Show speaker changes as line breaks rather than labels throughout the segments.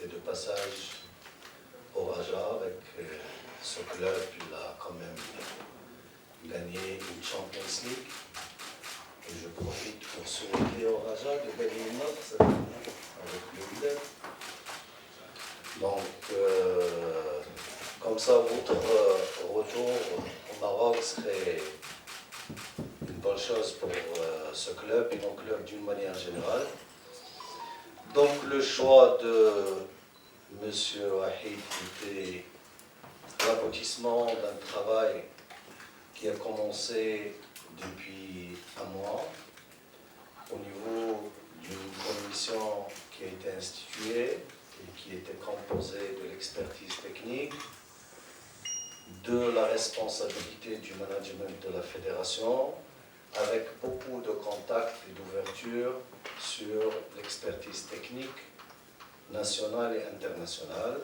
était de passage au Raja avec ce club. Il a quand même gagné une Champions League. Et je profite pour souhaiter au Raja de gagner une autre cette année avec le Wydad. Donc, comme ça, votre retour au Maroc serait une bonne chose pour ce club et nos clubs d'une manière générale. Donc, le choix de M. Wahid était l'aboutissement d'un travail qui a commencé depuis un mois au niveau d'une commission qui a été instituée et qui était composée de l'expertise technique, de la responsabilité du management de la fédération, avec beaucoup de contacts et d'ouverture sur l'expertise technique nationale et internationale.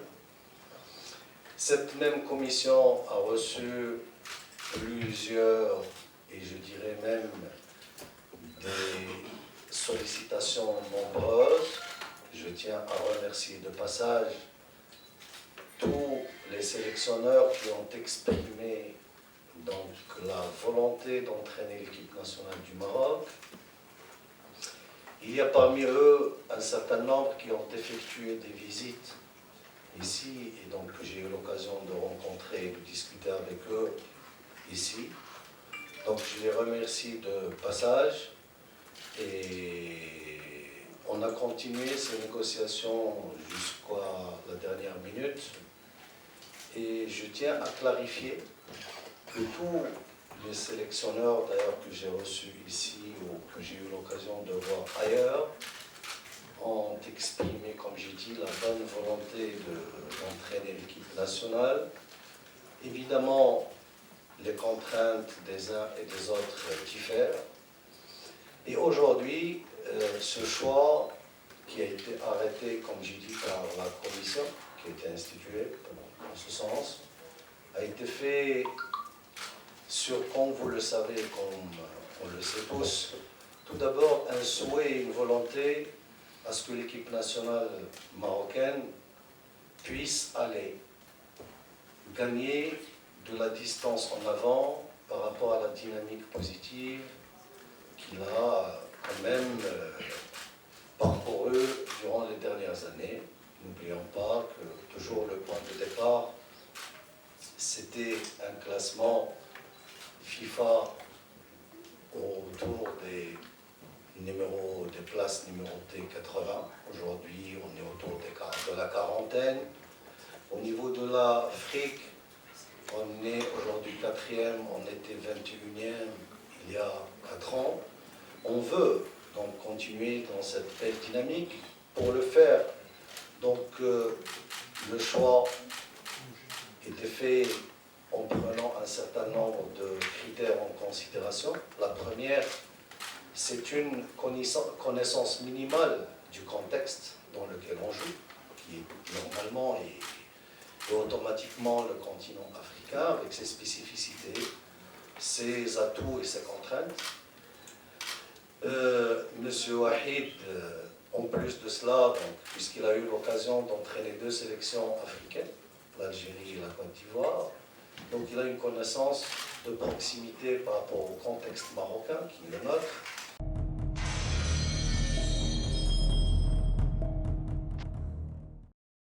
Cette même commission a reçu plusieurs, et je dirais même des sollicitations nombreuses. Je tiens à remercier de passage tous les sélectionneurs qui ont exprimé donc la volonté d'entraîner l'équipe nationale du Maroc. Il y a parmi eux un certain nombre qui ont effectué des visites ici, et donc j'ai eu l'occasion de rencontrer et de discuter avec eux ici. Donc je les remercie de passage, et on a continué ces négociations jusqu'à la dernière minute. Et je tiens à clarifier que tous les sélectionneurs, d'ailleurs, que j'ai reçus ici ou que j'ai eu l'occasion de voir ailleurs, ont exprimé, comme j'ai dit, la bonne volonté d'entraîner l'équipe nationale. Évidemment, les contraintes des uns et des autres diffèrent. Et aujourd'hui, ce choix qui a été arrêté, comme j'ai dit, par la commission qui a été instituée en ce sens, a été fait sur, comme vous le savez, comme on le sait tous, tout d'abord un souhait et une volonté à ce que l'équipe nationale marocaine puisse aller gagner de la distance en avant par rapport à la dynamique positive qu'il a quand même parcouru durant les dernières années. N'oublions pas que toujours le point de départ, c'était un classement FIFA autour des places numérotées 80. Aujourd'hui, on est autour de la quarantaine. Au niveau de l'Afrique, on est aujourd'hui 4e, on était 21e il y a 4 ans. On veut donc continuer dans cette belle dynamique. Pour le faire, donc le choix était fait en prenant un certain nombre de critères en considération. La première, c'est une connaissance minimale du contexte dans lequel on joue, qui est normalement et automatiquement le continent africain, avec ses spécificités, ses atouts et ses contraintes. Monsieur Wahid, en plus de cela, puisqu'il a eu l'occasion d'entraîner 2 sélections africaines, l'Algérie et la Côte d'Ivoire, donc il a une connaissance de proximité par rapport au contexte marocain, qui est le nôtre.